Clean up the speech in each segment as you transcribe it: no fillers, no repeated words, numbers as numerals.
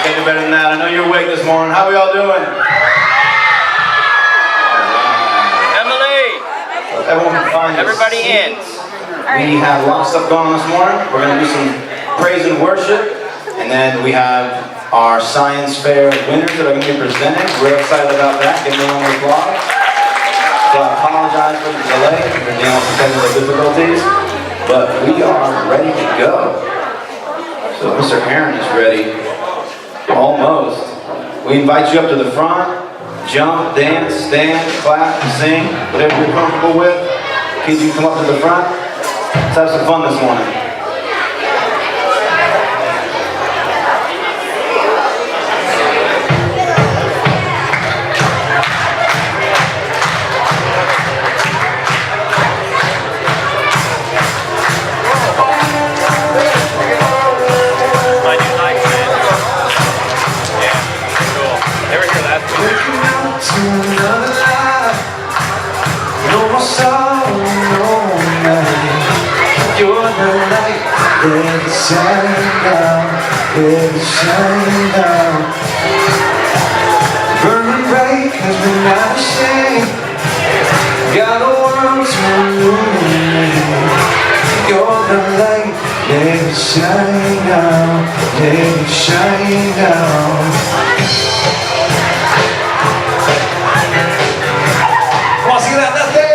can do better than that. I know you're awake this morning. How are y'all doing? Emily! Everyone can find us. Everybody in. We have a lot of stuff going on this morning. We're going to do some praise and worship. And then we have our science fair winners that are going to be presented. We're excited about that. Give them a round of applause. So I apologize for the delay. We're dealing with some technical difficulties. But we are ready to go. So Mr. Aaron is ready. Almost. We invite you up to the front. Jump, dance, stand, clap, sing, whatever you're comfortable with. Kids, you come up to the front. Let's have some fun this morning. Let it shine down, let it shine down. Burning bright cause we're not ashamed. Got a world to illuminate. You're the light, let it shine down, let it shine down. Come on, sing that left there.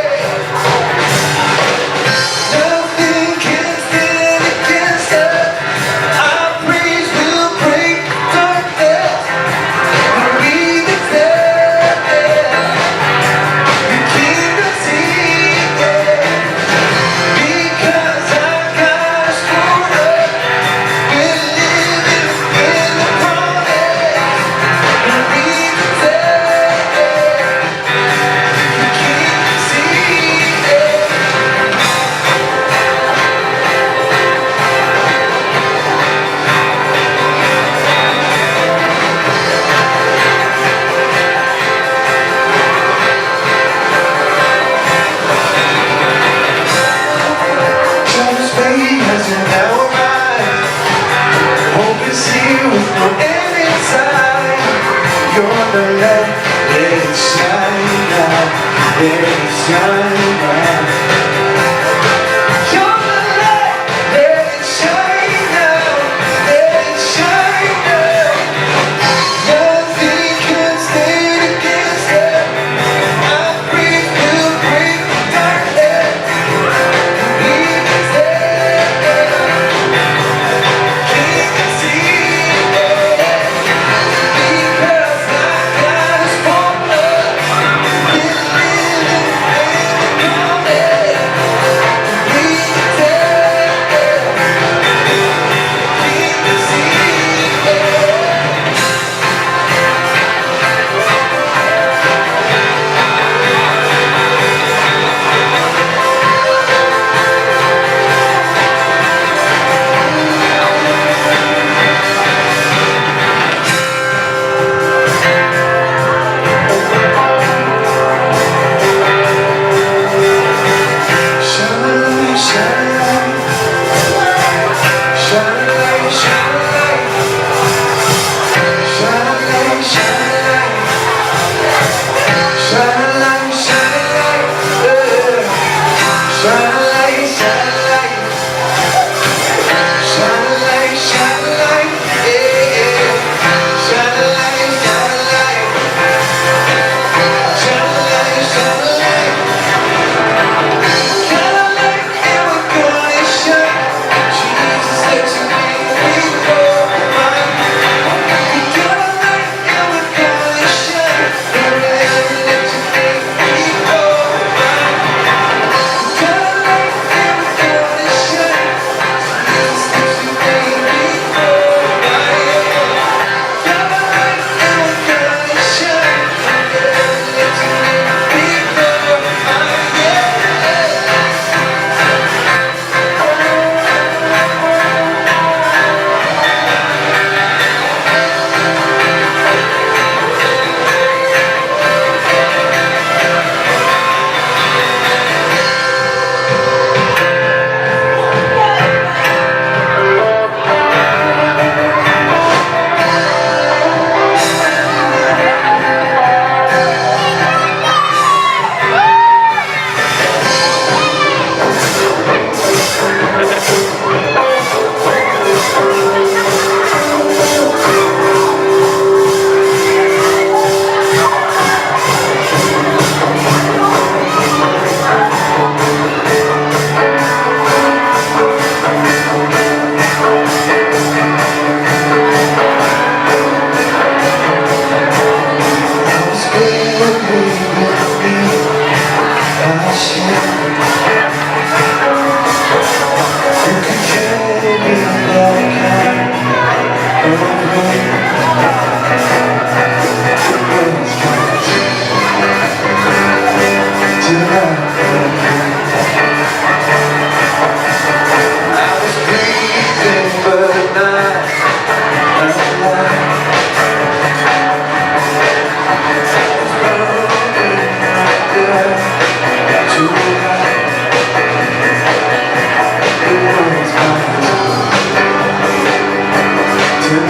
Call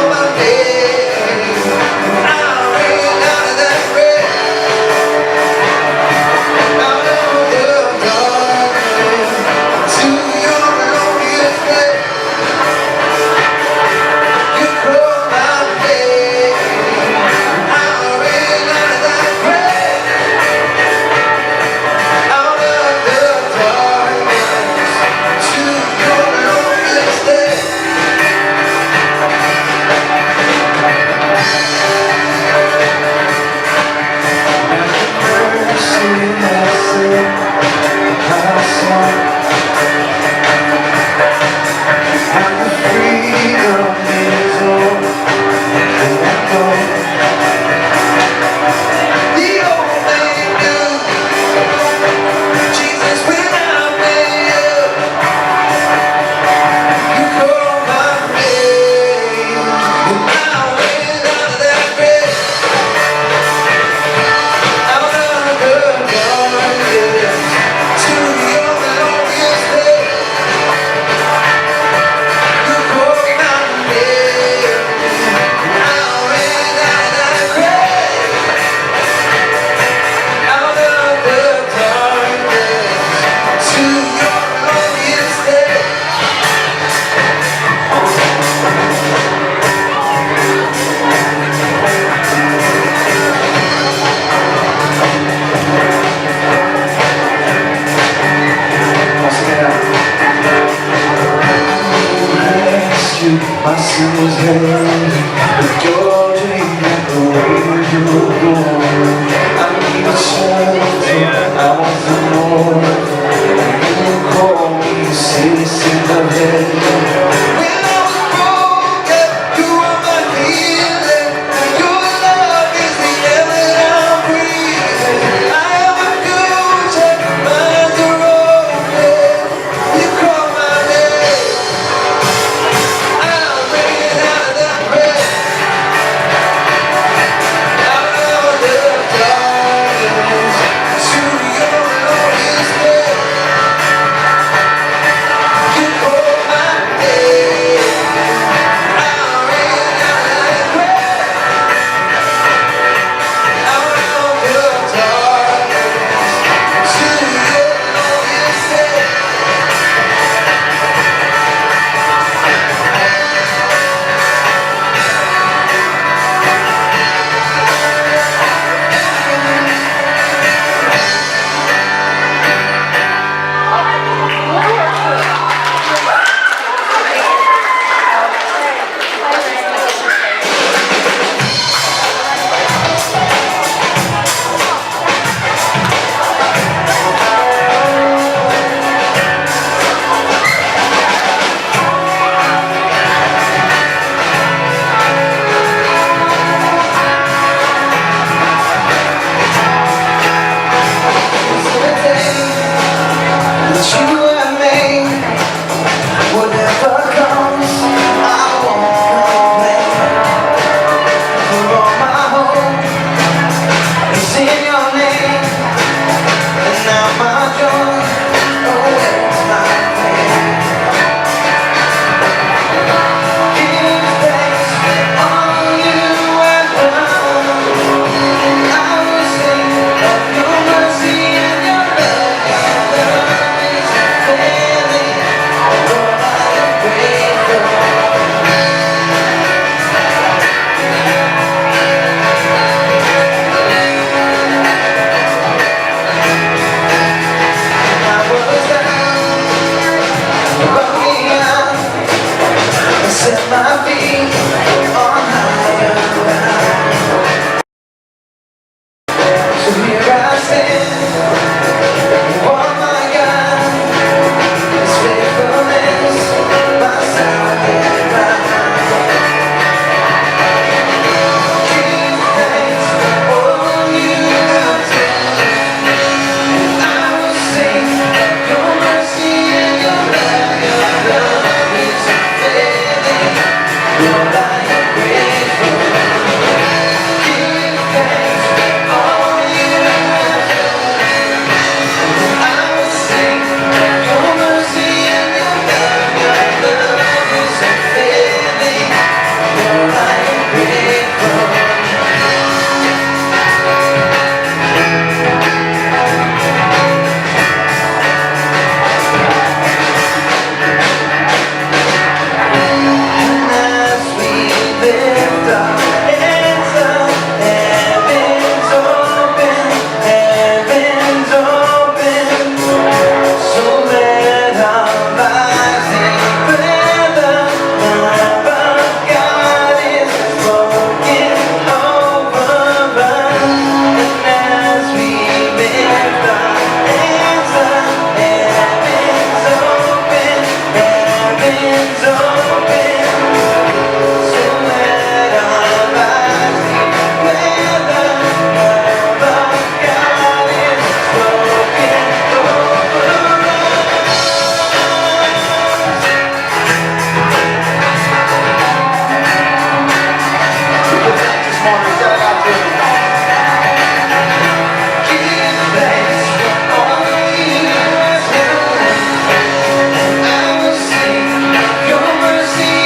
my name, I'll ring out of that grave, out of the darkness, to your glorious day. You call my name, I'll ring out of that grave, out of the darkness, to your glorious day. My sin was heavy, but your dream and the way you were born. I need a shelter, I want the more. You call me citizen of heaven. When I was broken, you were my healing. Your love is the air that I'm breathing. I am a future, minds are open. You call my name, I'll bring it out of that grave, out of the darkness, to your glorious day. You call my name. is open, so let our lives be where the love of God is spoken over This morning, shout out to Give thanks for all you have done. I will sing your mercy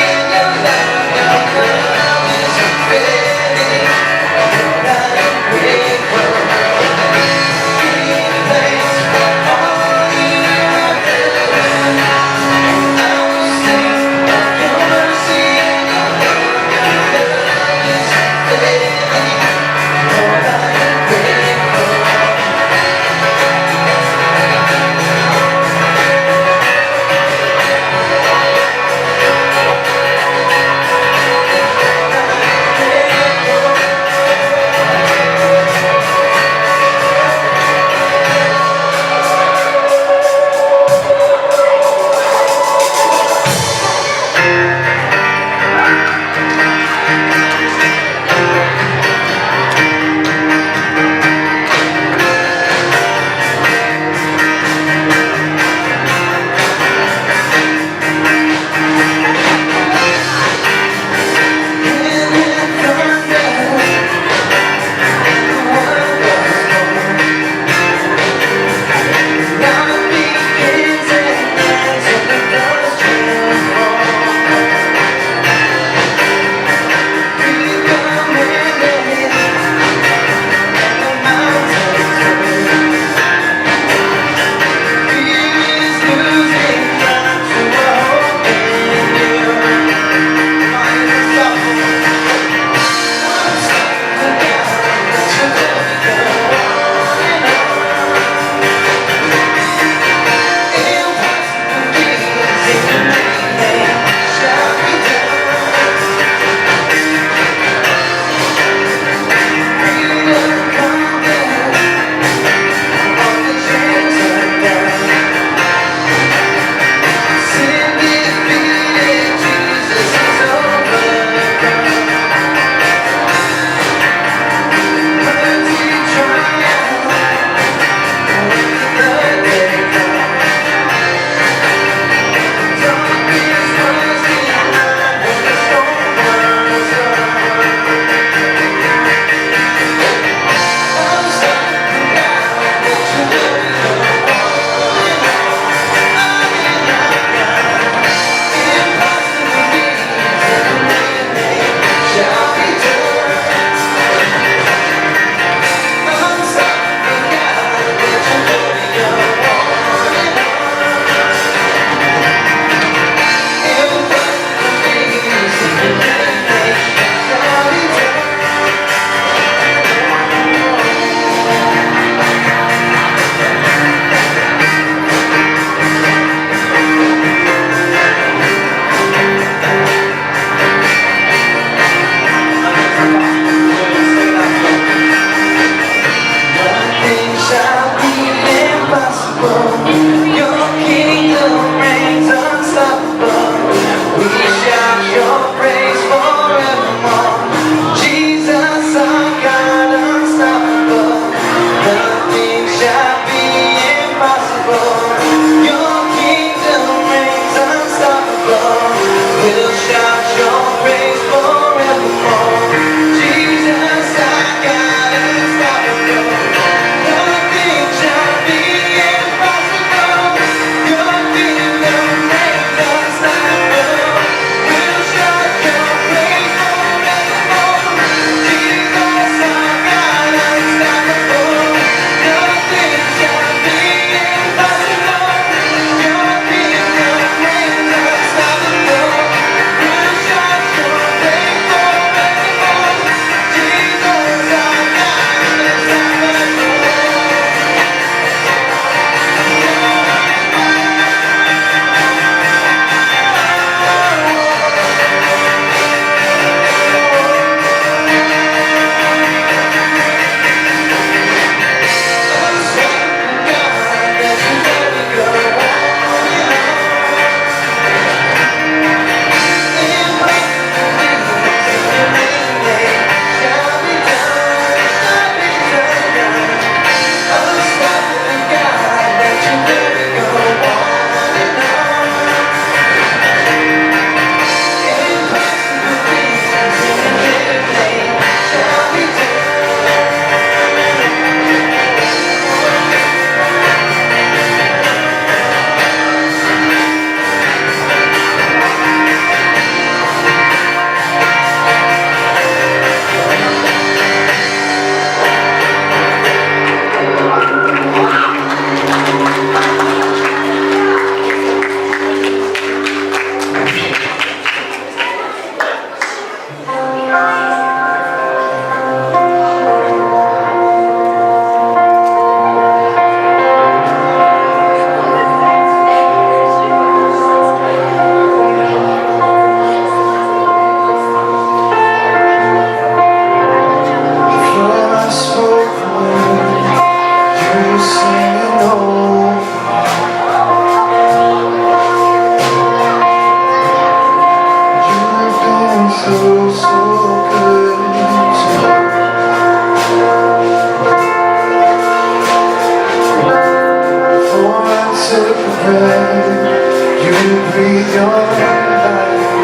breathe your life.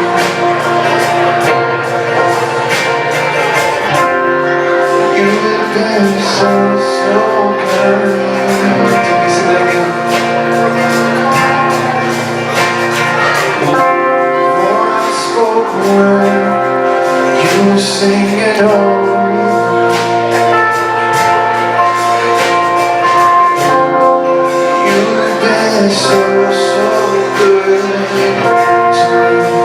You've been so kind. Can you sing that again? For unspoken word, you sing it over. You've been so good to me.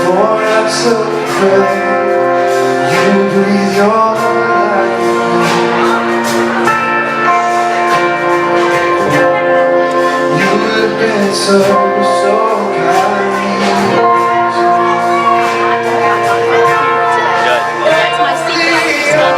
For I'm so proud, you breathe your life. You've been so kind. That's my secret.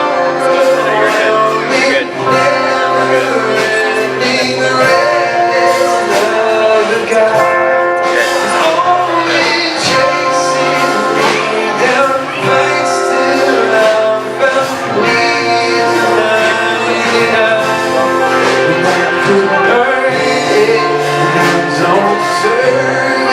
Don't serve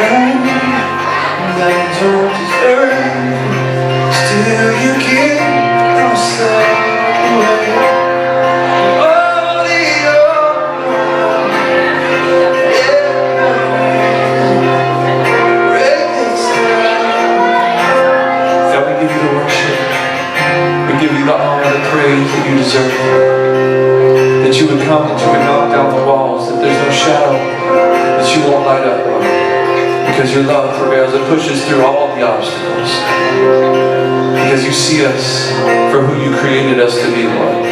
pain that I don't deserve. Still you give yourself away. God, we give you the worship. We give you the honor, the praise that you deserve. That you would come, that you would knock down the walls, that there's no shadow that you won't light up, Lord. Because your love prevails, it pushes through all the obstacles. Because you see us for who you created us to be, Lord.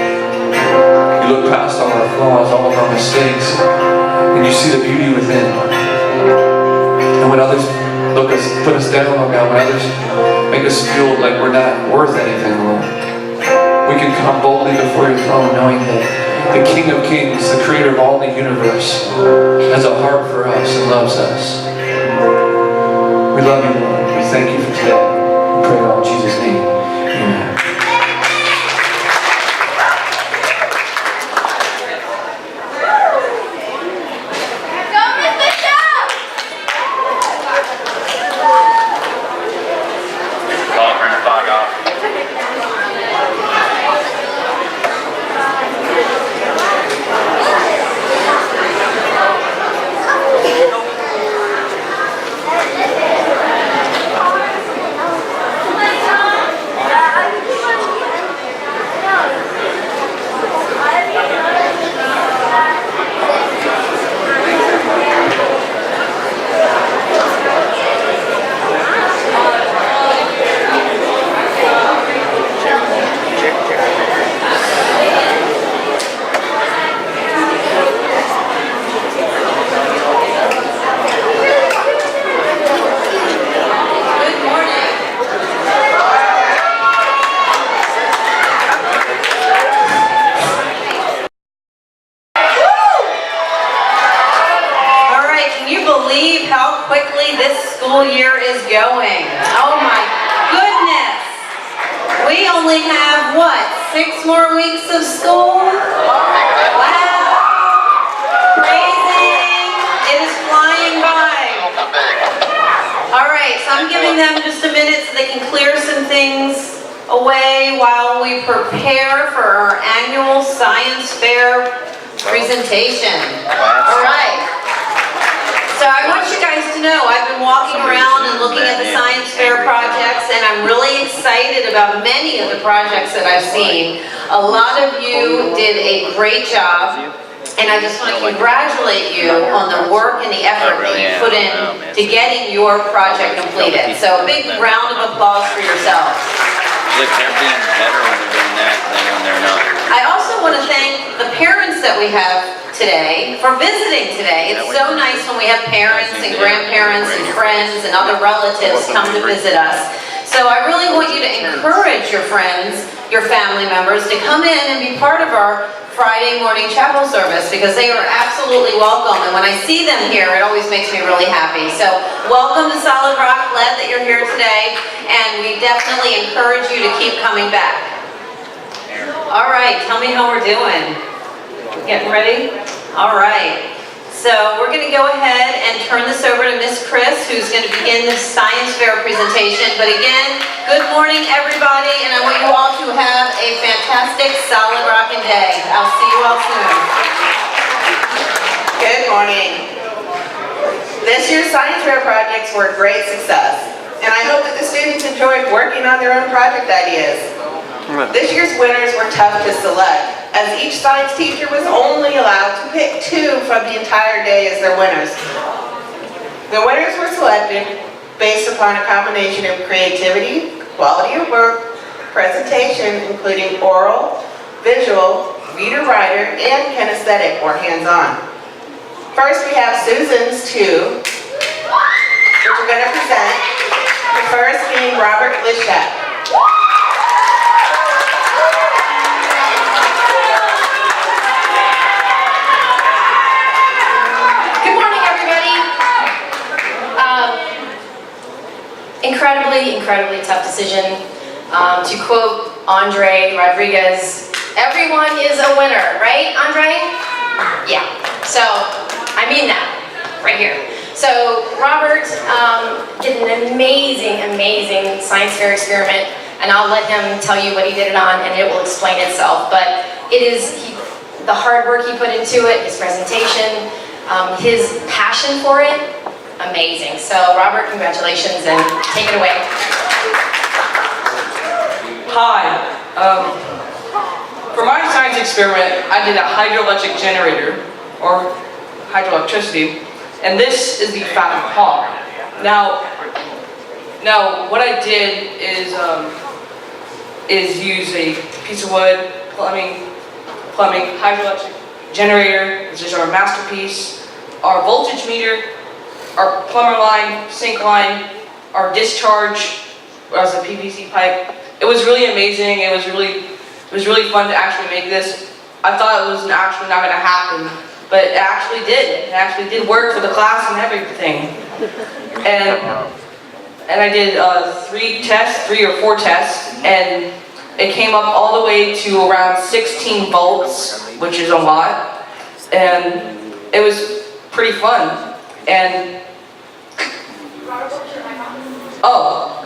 You look past all our flaws, all of our mistakes, and you see the beauty within, Lord. And when others put us down, Lord God, when others make us feel like we're not worth anything, Lord, we can come boldly before your throne knowing that the King of Kings, the creator of all the universe, has a heart for us and loves us. We love you, Lord. We thank you for today. We pray it all in Jesus' name. Amen. Call for the fog off. Believe how quickly this school year is going. Oh my goodness. We only have, what, 6 more weeks of school? Wow. Crazy. It is flying by. All right, so I'm giving them just a minute so they can clear some things away while we prepare for our annual science fair presentation. All right. So I want you guys to know I've been walking around and looking at the science fair projects, and I'm really excited about many of the projects that I've seen. A lot of you did a great job, and I just want to congratulate you on the work and the effort that you put in to getting your project completed. So a big round of applause for yourselves. Look, they're being better when they're doing that than when they're not. I also want to thank the parents that we have today for visiting today. It's so nice when we have parents and grandparents and friends and other relatives come to visit us. So I really want you to encourage your friends, your family members to come in and be part of our Friday morning chapel service because they are absolutely welcome. And when I see them here, it always makes me really happy. So welcome to Solid Rock. Glad that you're here today. And we definitely encourage you to keep coming back. All right, tell me how we're doing. Getting ready? All right. So we're going to go ahead and turn this over to Miss Chris, who's going to begin this science fair presentation. But again, good morning, everybody, and I want you all to have a fantastic Solid Rockin' day. I'll see you all soon. Good morning. This year's science fair projects were a great success, and I hope that the students enjoyed working on their own project ideas. This year's winners were tough to select, as each science teacher was only allowed to pick 2 from the entire day as their winners. The winners were selected based upon a combination of creativity, quality of work, presentation, including oral, visual, reader-writer, and kinesthetic or hands-on. First, we have Susan's 2, which we're going to present. The first being Robert Lishak. Incredibly tough decision. To quote Andre Rodriguez, everyone is a winner, right, Andre? Yeah, so I mean that right here. So Robert did an amazing science fair experiment, and I'll let him tell you what he did it on, and it will explain itself. But it is the hard work he put into it, his presentation, his passion for it, amazing. So Robert, congratulations, and take it away. Hi. For my science experiment, I did a hydroelectric generator, or hydroelectricity, and this is the Fathom Hawk. Now what I did is use a piece of wood, plumbing, hydroelectric generator, which is our masterpiece, our voltage meter, our plumber line, sink line, our discharge as a PVC pipe. It was really amazing. It was really fun to actually make this. I thought it was actually not going to happen, but it actually did. It actually did work for the class and everything. And I did 3 or 4 tests, and it came up all the way to around 16 volts, which is a lot, and it was pretty fun. And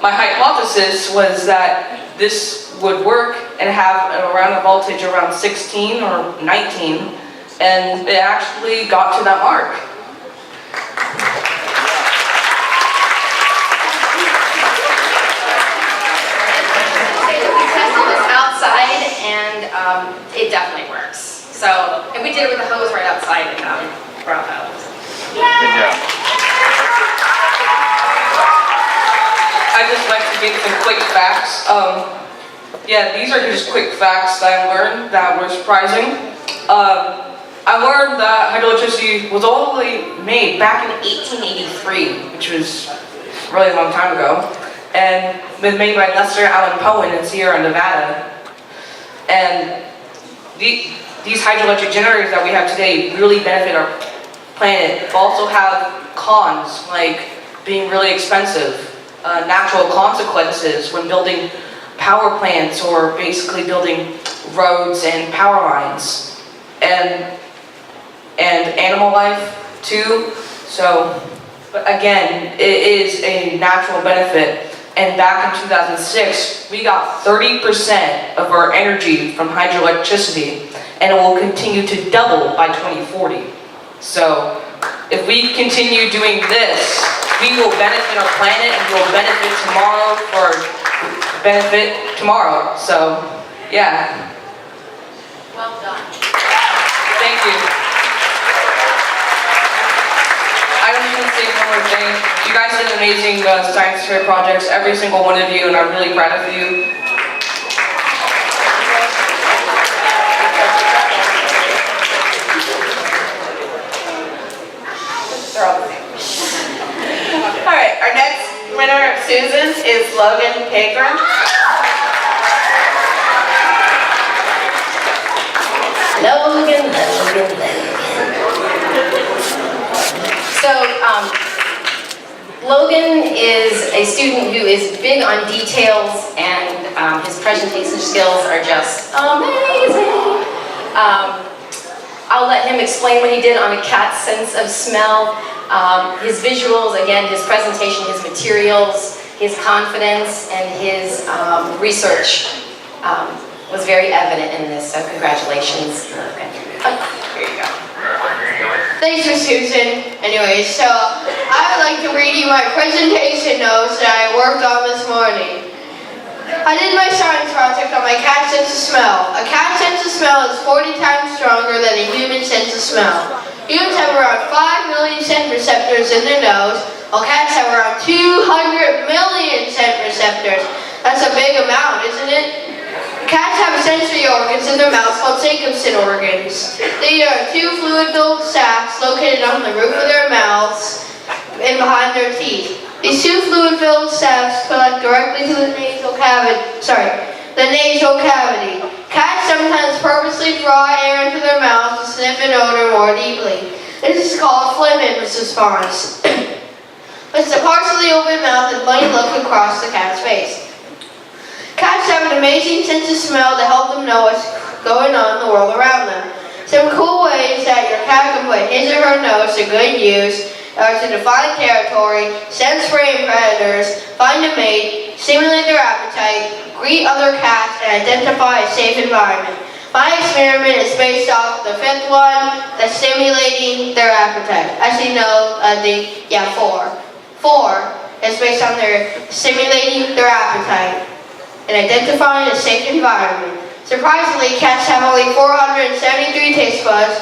my hypothesis was that this would work and have around a voltage around 16 or 19, and it actually got to that mark. We tested this outside, and it definitely works. So, and we did it with the hose right outside in Bravo. Good job. I'd just like to give some quick facts. These are just quick facts that I learned that were surprising. I learned that hydroelectricity was only made back in 1883, which was a really long time ago, and was made by Lester Allen Powen in Sierra Nevada. And these hydroelectric generators that we have today really benefit our planet, but also have cons, like being really expensive. Natural consequences when building power plants or basically building roads and power lines, and animal life too. So, but again, it is a natural benefit. And back in 2006, we got 30% of our energy from hydroelectricity, and it will continue to double by 2040. So, if we continue doing this, we will benefit our planet, and we will benefit tomorrow So, yeah. Well done. Thank you. I just want to say one more thing. You guys did amazing science fair projects, every single one of you, and I'm really proud of you. They're all the same. All right, our next winner of Susan's is Logan Pagren. Logan. So, Logan is a student who is big on details, and his presentation skills are just amazing. I'll let him explain what he did on a cat's sense of smell. His visuals, again, his presentation, his materials, his confidence, and his research was very evident in this, so congratulations. Okay. Here you go. Thanks for Susan. Anyway, so I would like to read you my presentation notes that I worked on this morning. I did my science project on my cat sense of smell. A cat sense of smell is 40 times stronger than a human sense of smell. Humans have around 5 million scent receptors in their nose, while cats have around 200 million scent receptors. That's a big amount, isn't it? Cats have sensory organs in their mouths called circumsyn organs. They are 2 fluid-filled sacs located on the roof of their mouths and behind their teeth. These 2 fluid-filled sacs connect directly to the nasal cavity. Cats sometimes purposely draw air into their mouths to sniff an odor more deeply. This is called phlegm response. It's a partially open mouth and plain look across the cat's face. Cats have an amazing sense of smell to help them know what's going on in the world around them. Some cool ways that your cat can put his or her nose to good use are to define territory, sense prey and predators, find a mate, stimulate their appetite, greet other cats, and identify a safe environment. My experiment is based off the fifth one, the stimulating their appetite. As you know, four. Four is based on their stimulating their appetite and identifying a safe environment. Surprisingly, cats have only 473 taste buds,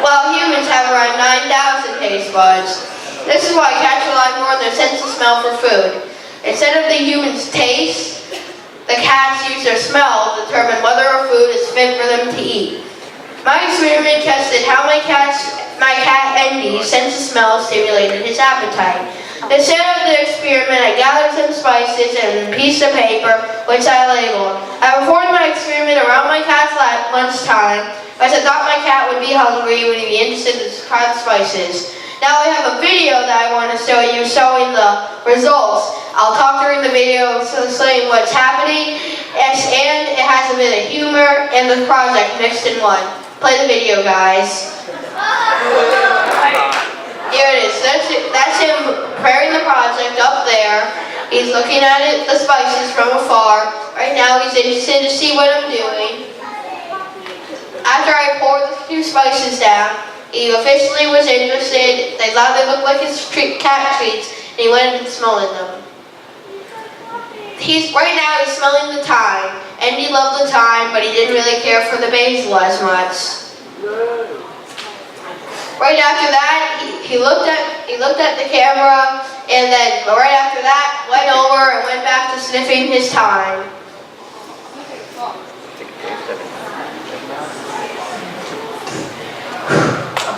while humans have around 9,000 taste buds. This is why cats rely more on their sense of smell for food. Instead of the human's taste, the cats use their smell to determine whether a food is fit for them to eat. My experiment tested how my cat Andy's sense of smell stimulated his appetite. Instead of the experiment, I gathered some spices and a piece of paper, which I labeled. I performed my experiment around my cat's lunchtime, as I thought my cat would be hungry and would be interested to try the spices. Now I have a video that I want to show you showing the results. I'll talk during the video explaining what's happening, and it has a bit of humor and the project mixed in one. Play the video, guys. Here it is. That's him preparing the project up there. He's looking at the spices from afar. Right now he's interested to see what I'm doing. After I poured the few spices down, he officially was interested. They thought they looked like his cat treats, and he went and smelling them. Right now he's smelling the thyme, and he loved the thyme, but he didn't really care for the basil as much. Right after that, he looked at the camera, and then right after that, went over and went back to sniffing his thyme.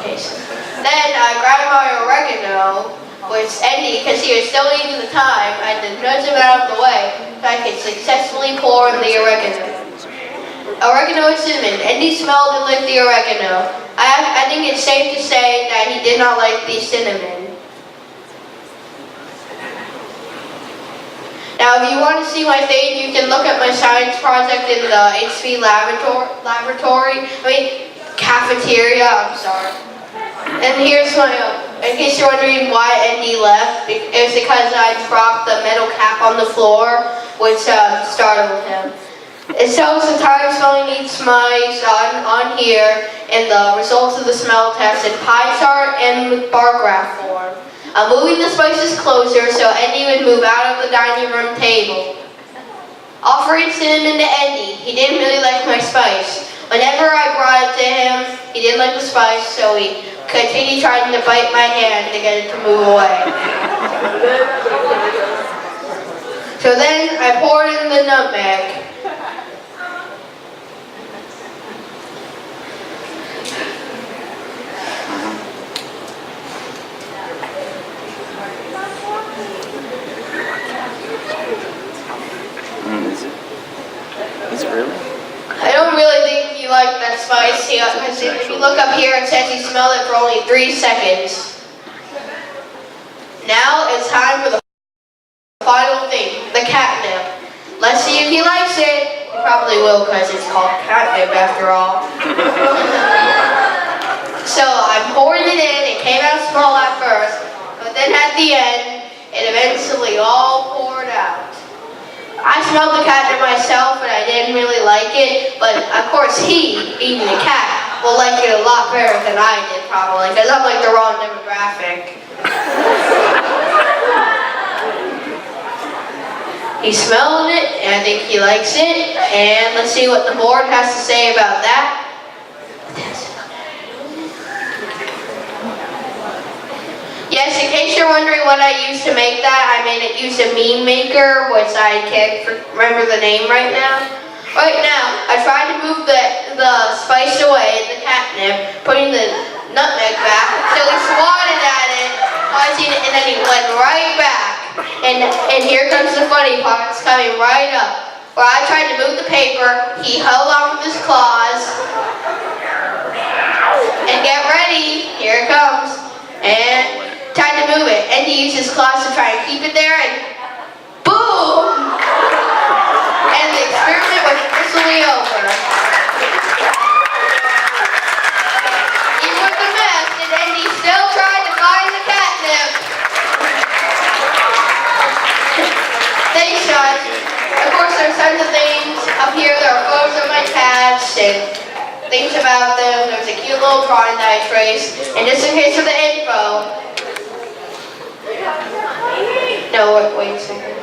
Okay, so then I grabbed my oregano, which Andy, because he was still eating the thyme, I had to nudge him out of the way so I could successfully pour in the oregano. Oregano and cinnamon. Andy smelled and licked the oregano. I think it's safe to say that he did not like the cinnamon. Now, if you want to see my thing, you can look at my science project in the HV cafeteria, I'm sorry. And here's my, in case you're wondering why Andy left, it's because I dropped the metal cap on the floor, which startled him. It shows the time smelling each mice on here, and the results of the smell test in pie chart and bar graph form. I'm moving the spices closer so Andy would move out of the dining room table. Offering cinnamon to Andy, he didn't really like my spice. Whenever I brought it to him, he didn't like the spice, so he continued trying to bite my hand to get it to move away. So then I poured in the nutmeg. Is it really? I don't really think he liked that spice. If you look up here, it says he smelled it for only 3 seconds. Now it's time for the final thing, the catnip. Let's see if he likes it. He probably will, because it's called catnip after all. So I poured it in. It came out small at first, but then at the end, it eventually all poured out. I smelled the catnip myself, and I didn't really like it, but of course he, being a cat, will like it a lot better than I did probably, because I'm like the wrong demographic. He smelled it, and I think he likes it, and let's see what the board has to say about that. Yes, in case you're wondering what I used to make that, I made it use a meme maker, which I can't remember the name right now. Right now, I tried to move the spice away, the catnip, putting the nutmeg back, so he swatted at it, watching it, and then he went right back. And here comes the funny part, it's coming right up. Where I tried to move the paper, he held on with his claws. And get ready, here it comes. And tried to move it, and he used his claws to try and keep it there, and boom! And the experiment was officially over. Even with the mess, it things about them. There's a cute little drawing that I traced. And just in case of the info. No, wait a second.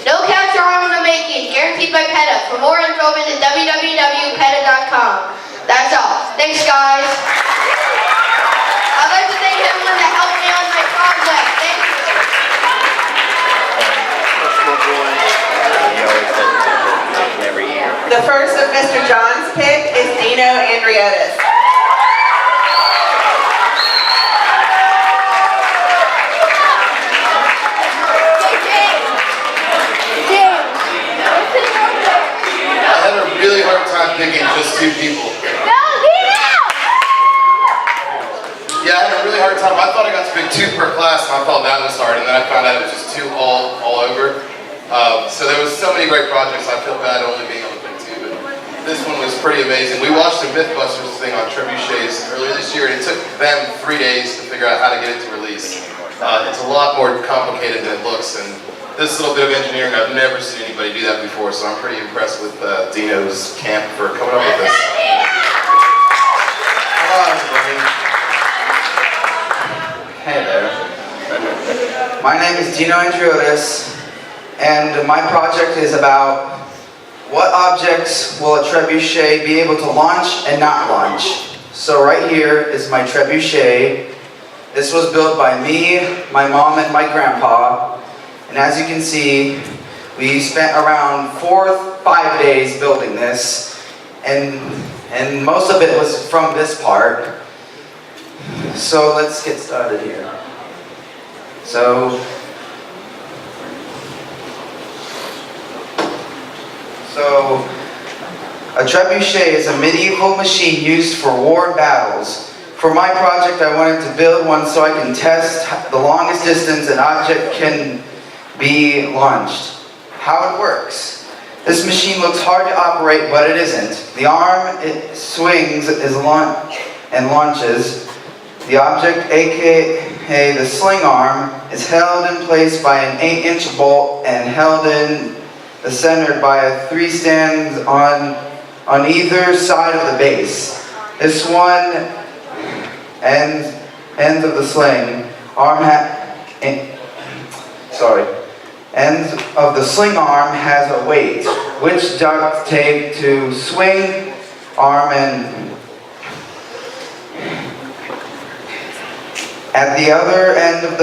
No cats are on the making, guaranteed by PETA. For more info, visit www.peta.com. That's all. Thanks, guys. I'd like to thank everyone that helped me on my project. Thank you. Every year. The first of Mr. John's pick is Dino Andriotis. I had a really hard time picking just 2 people. Yeah, I had a really hard time. I thought I got to pick 2 per class, and I thought that was hard, and then I found out it was just 2 all over. So there was so many great projects. I feel bad only being able to pick 2, but this one was pretty amazing. We watched the Mythbusters thing on Trebuchets earlier this year, and it took them 3 days to figure out how to get it to release. It's a lot more complicated than it looks, and this little bit of engineering, I've never seen anybody do that before, so I'm pretty impressed with Dino's camp for coming up with this. Hello, everybody. Hey there. My name is Dino Andriotis, and my project is about what objects will a trebuchet be able to launch and not launch. So right here is my trebuchet. This was built by me, my mom, and my grandpa. And as you can see, we spent around 4 or 5 days building this, and most of it was from this part. So let's get started here. So a trebuchet is a medieval machine used for war and battles. For my project, I wanted to build one so I can test the longest distance an object can be launched. How it works. This machine looks hard to operate, but it isn't. The arm it swings and launches. The object, aka the sling arm, is held in place by an 8-inch bolt and held in the center by 3 stands on either side of the base. This one end of the sling arm end of the sling arm has a weight, which duct tape to swing arm, and at the other end of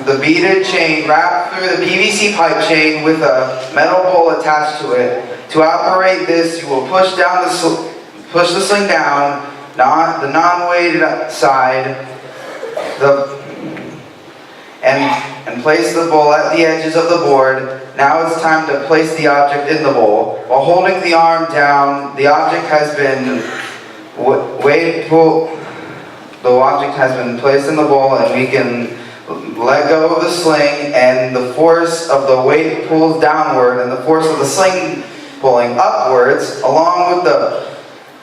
the beaded chain wrapped through the PVC pipe chain with a metal bowl attached to it. To operate this, you will push the sling down, the non-weighted side, and place the bowl at the edges of the board. Now it's time to place the object in the bowl. While holding the arm down, the object has been The object has been placed in the bowl, and we can let go of the sling, and the force of the weight pulls downward, and the force of the sling pulling upwards, along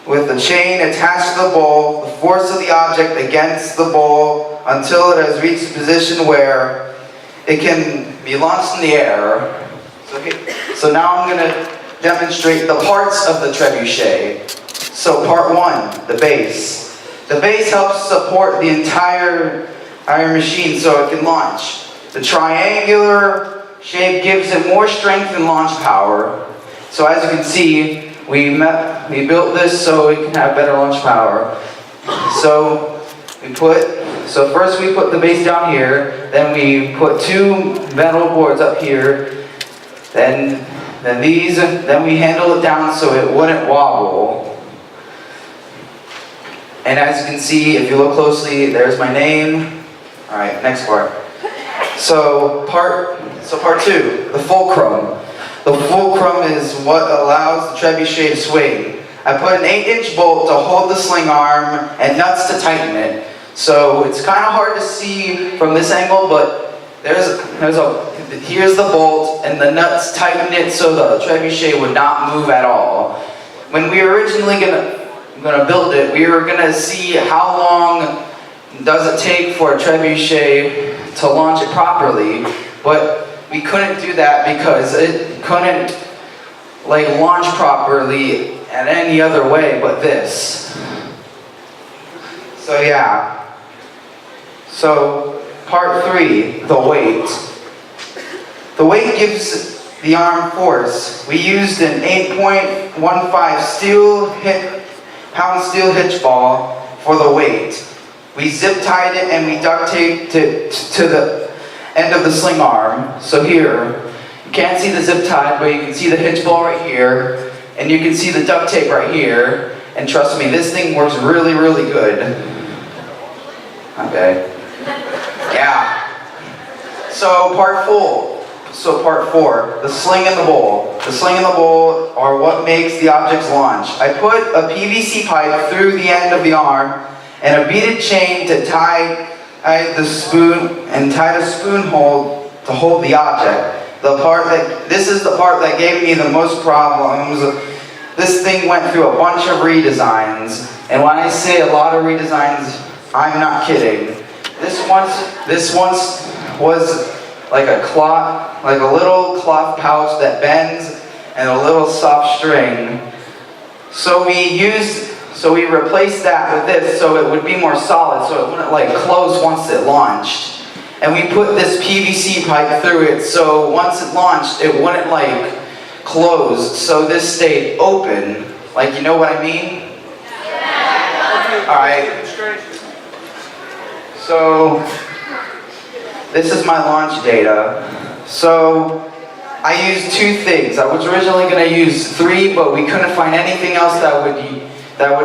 with the chain attached to the bowl, the force of the object against the bowl until it has reached a position where it can be launched in the air. So now I'm going to demonstrate the parts of the trebuchet. So part 1, the base. The base helps support the entire iron machine so it can launch. The triangular shape gives it more strength and launch power. So as you can see, we built this so it can have better launch power. So first we put the base down here, then we put 2 metal boards up here, then we handle it down so it wouldn't wobble. And as you can see, if you look closely, there's my name. All right, next part. So part 2, the fulcrum. The fulcrum is what allows the trebuchet to swing. I put an 8-inch bolt to hold the sling arm and nuts to tighten it. So it's kind of hard to see from this angle, but here's the bolt, and the nuts tighten it so the trebuchet would not move at all. When we were originally gonna build it, we were gonna see how long does it take for a trebuchet to launch it properly, but we couldn't do that because it couldn't launch properly at any other way but this. So yeah. So part 3, the weight. The weight gives the arm force. We used an 8.15 pound steel hitch ball for the weight. We zip tied it and we duct taped it to the end of the sling arm. So here, you can't see the zip tied, but you can see the hitch ball right here, and you can see the duct tape right here. And trust me, this thing works really, really good. Okay. Yeah. So part 4, the sling and the bowl. The sling and the bowl are what makes the objects launch. I put a PVC pipe through the end of the arm and a beaded chain to tie the spoon hole to hold the object. This is the part that gave me the most problems. This thing went through a bunch of redesigns, and when I say a lot of redesigns, I'm not kidding. This once was like a little cloth pouch that bends and a little soft string. So we replaced that with this so it would be more solid, so it wouldn't like close once it launched. And we put this PVC pipe through it so once it launched it wouldn't like close, so this stayed open. Like, you know what I mean? Alright. So this is my launch data. So I used 2 things. I was originally going to use 3, but we couldn't find anything else that would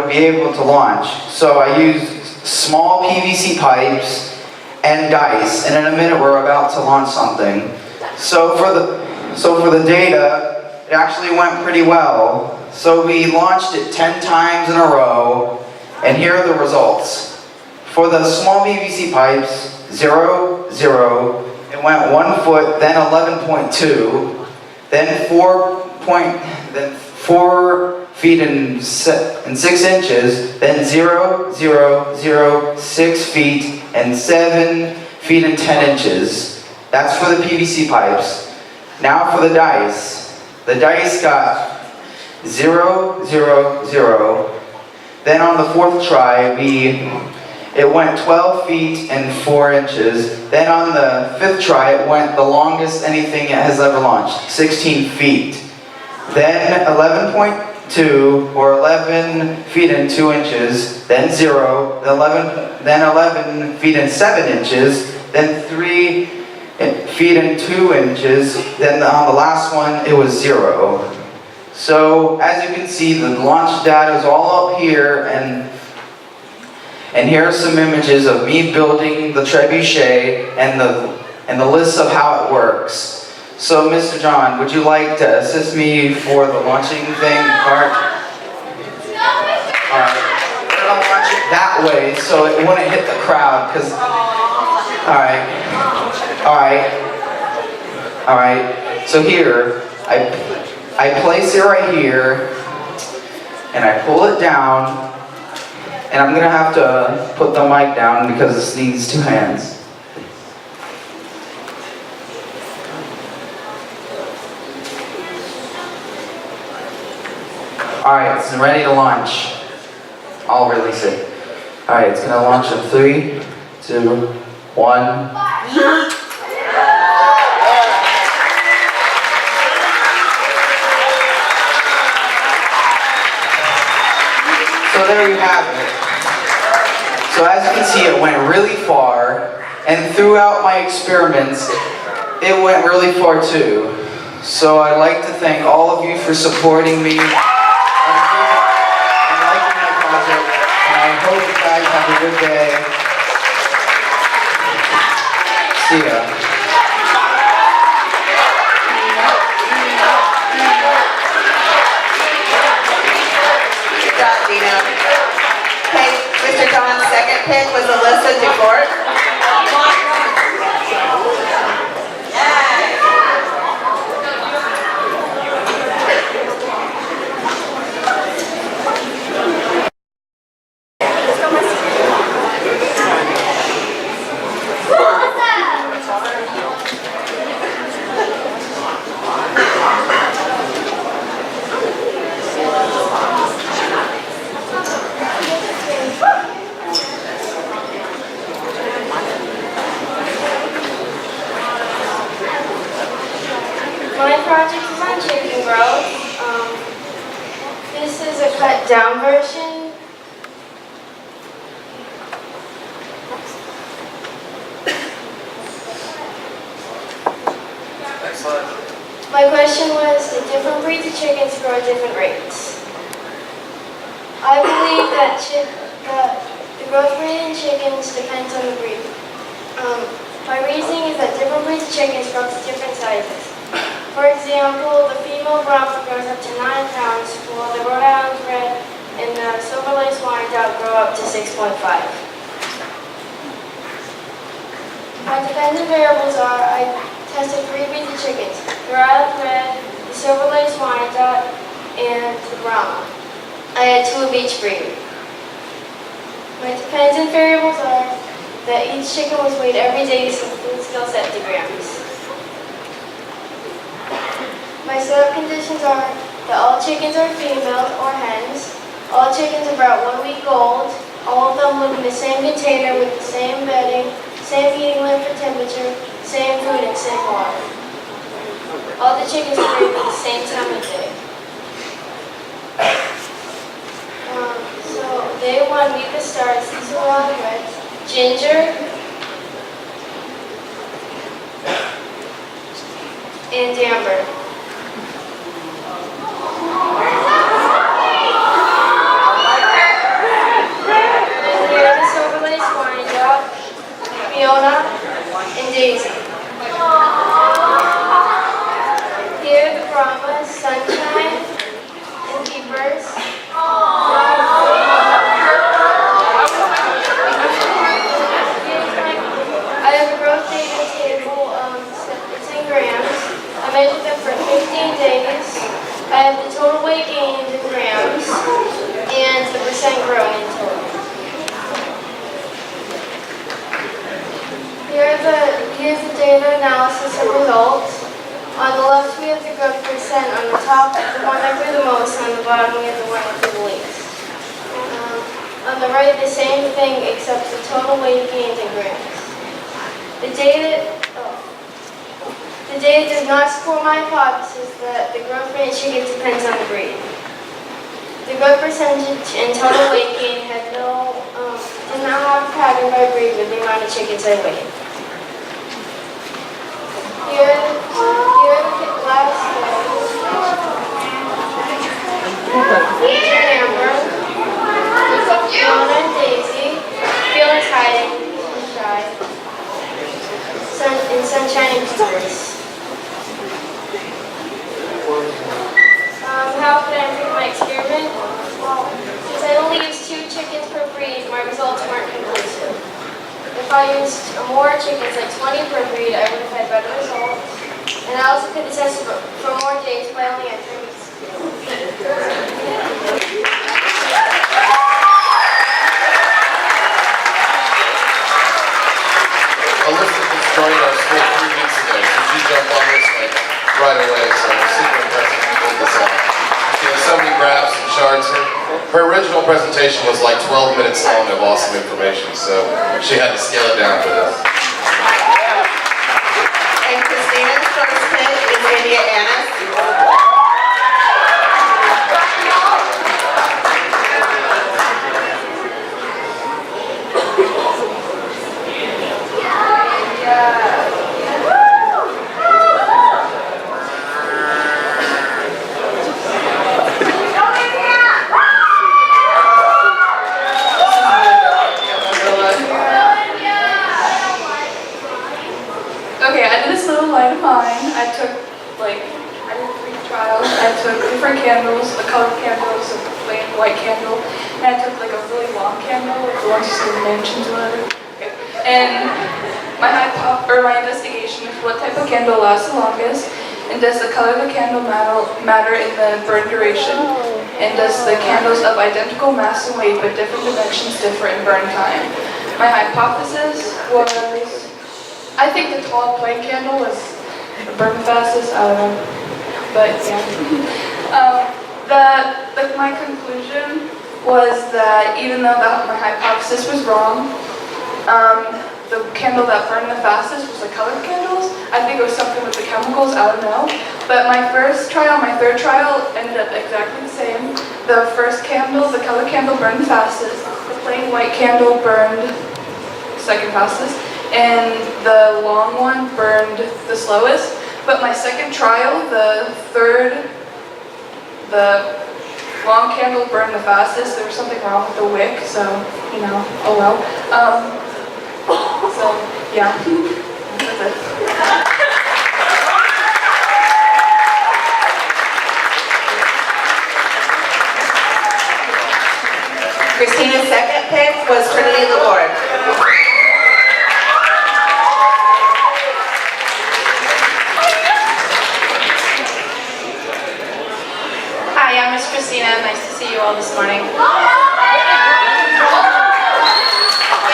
be able to launch. So I used small PVC pipes and dice, and in a minute we're about to launch something. So for the data, it actually went pretty well. So we launched it 10 times in a row, and here are the results. For the small PVC pipes, 0, 0, it went 1 foot, then 11.2, then 4 feet and 6 inches, then 0, 0, 0, 6 feet, and 7 feet and 10 inches. That's for the PVC pipes. Now for the dice. The dice got 0, 0, 0. Then on the 4th try, it went 12 feet and 4 inches. Then on the 5th try, it went the longest anything has ever launched, 16 feet. Then 11.2, or 11 feet and 2 inches. Then 0, then 11 feet and 7 inches. Then 3 feet and 2 inches. Then on the last one, it was 0. So as you can see, the launch data is all up here, and here are some images of me building the trebuchet and the list of how it works. So Mr. John, would you like to assist me for the launching thing part? Alright, we're gonna launch it that way so it wouldn't hit the crowd, because Alright, so here, I place it right here, and I pull it down, and I'm gonna have to put the mic down because this needs 2 hands. Alright, it's ready to launch. I'll release it. Alright, it's gonna launch in 3, 2, 1. So there you have it. So as you can see, it went really far, and throughout my experiments, it went really far too. So I'd like to thank all of you for supporting me and liking my project, and I hope you guys have a good day. See ya. Okay, Mr. John's second pick was Alyssa DeFort. project is on chicken growth. This is a cut down version. My question was, the different breeds of chickens grow at different rates. I believe that the growth rate in chickens depends on the breed. My reasoning is that different breeds of chickens grow to different sizes. For example, the female Brahma grows up to 9 pounds, while the Rhode Island Red and the Silver Lace Wyandotte grow up to 6.5. My dependent variables are, I tested 3 breeds of chickens, the Rhode Island Red, the Silver Lace Wyandotte, and the Brahma. I had 2 of each breed. My dependent variables are that each chicken was weighed every day using food scale centigrams. My setup conditions are that all chickens are females or hens, all chickens are about 1 week old, all of them live in the same container with the same bedding, same heating lamp for temperature, same food and same water. All the chickens are raised at the same time of day. So day 1 week of starts, these are all the reds. Ginger and Amber. And here are the Silver Lace Wyandotte, Fiona, and Daisy. Here are the Brahmas, Sunshine, and Keepers. I have a growth data table, it's in grams. I measured them for 15 days. I have the total weight gained in grams and the percent grown in total. Here's the data analysis and results. On the left we have the growth percent, on the top the one that grew the most, and on the bottom we have the one that grew the least. On the right the same thing except the total weight gained in grams. The data does not support my hypothesis that the growth rate in chickens depends on the breed. The growth percentage and total weight gain did not have a pattern by breed with the amount of chickens I weighed. Here are the last These are Amber, Fiona and Daisy. Fiona's hiding, she's shy. And Sunshine and Keepers. How could I improve my experiment? Well, since I only used 2 chickens per breed, my results weren't conclusive. If I used more chickens, like 20 per breed, I would have had better results. And I also could have tested for more days, but I only had 3 weeks. Alyssa just joined our school 3 weeks ago, so she jumped on this like right away, so I'm super impressed with this out. She has so many graphs and charts. Her original presentation was like 12 minutes long of awesome information, so she had to scale it down for this. And Christina's first pick is India Annis. Okay, I did this little light of mine. I did 3 trials. I took different candles, the colored candles, a plain white candle, and I took like a really long candle, like the ones you see in mansions or whatever. Okay. And my investigation is what type of candle lasts the longest, and does the color of the candle matter in the burn duration, and does the candles of identical mass and weight but different dimensions differ in burn time. My hypothesis was, I think the tall plain candle was the burn fastest, I don't know, but yeah. My conclusion was that even though my hypothesis was wrong, the candle that burned the fastest was the colored candles. I think it was something with the chemicals, I don't know. But my first trial, my third trial ended up exactly the same. The first candle, the color candle burned fastest. The plain white candle burned second fastest. And the long one burned the slowest. But my second trial, the long candle burned the fastest. There was something wrong with the wick, so, you know, oh well. So, yeah, that's it. Christina's second pick was Trinity of the Lord. Hi, I'm Miss Christina. Nice to see you all this morning. It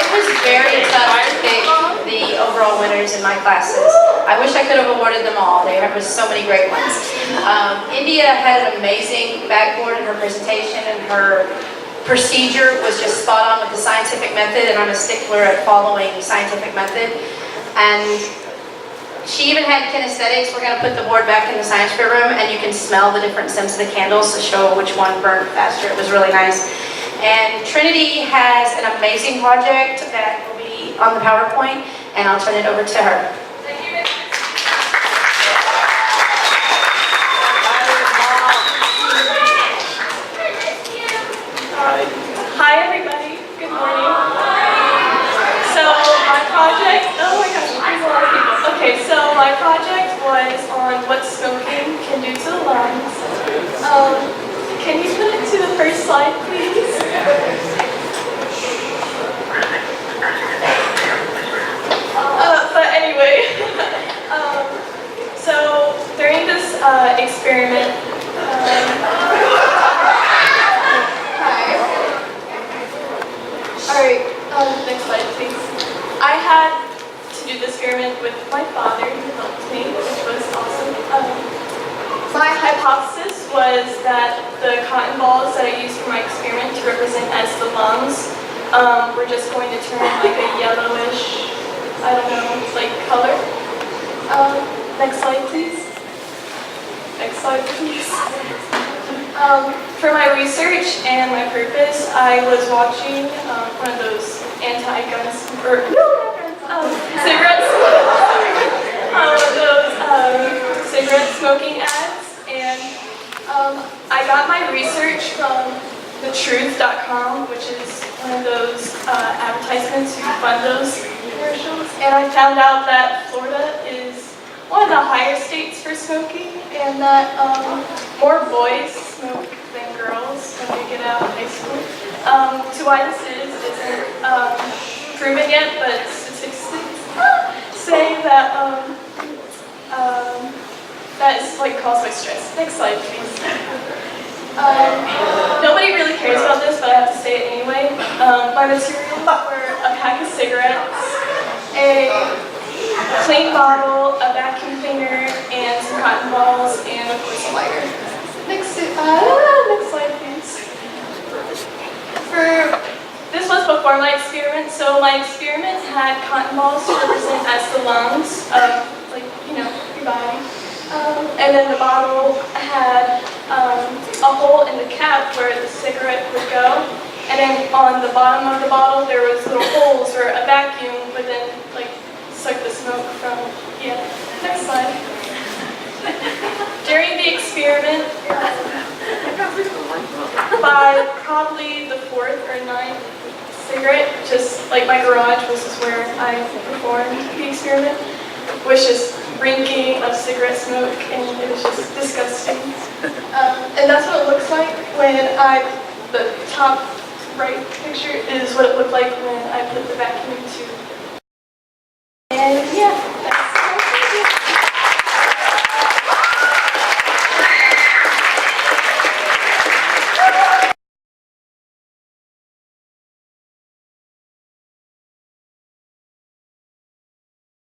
was very tough to pick the overall winners in my classes. I wish I could have awarded them all. There was so many great ones. India had an amazing backboard in her presentation, and her procedure was just spot on with the scientific method, and I'm a stickler at following scientific method. And she even had kinesthetics. We're going to put the board back in the science fair room, and you can smell the different scents of the candles to show which one burned faster. It was really nice. And Trinity has an amazing project that will be on the PowerPoint, and I'll turn it over to her. Hi everybody, good morning. So my project, oh my gosh, there's a lot of people. Okay, so my project was on what smoking can do to the lungs. Can you put it to the first slide, please? But anyway, so during this experiment, alright, next slide please. I had to do the experiment with my father who helped me, which was awesome. My hypothesis was that the cotton balls that I used for my experiment to represent as the lungs were just going to turn like a yellowish, I don't know, like color. Next slide please. Next slide please. For my research and my purpose, I was watching one of those anti-guns, or cigarettes, one of those cigarette smoking ads, and I got my research from thetruth.com, which is one of those advertisements who fund those commercials, and I found out that Florida is one of the higher states for smoking, and that more boys smoke than girls when they get out of high school. To why this isn't proven yet, but statistics say that that is like caused by stress. Next slide, please. Nobody really cares about this, but I have to say it anyway. My materials were a pack of cigarettes, a clean bottle, a vacuum cleaner, and some cotton balls, and of course a lighter. Next slide, please. This was before my experiment, so my experiment had cotton balls to represent as the lungs of, like, you know, your body. And then the bottle had a hole in the cap where the cigarette would go. And then on the bottom of the bottle, there was little holes where a vacuum would then, like, suck the smoke from, yeah. Next slide. During the experiment, by probably the 4th or 9th cigarette, just like my garage, which is where I performed the experiment, was just reeking of cigarette smoke, and it was just disgusting. And that's what it looks like when the top right picture is what it looked like when I put the vacuum to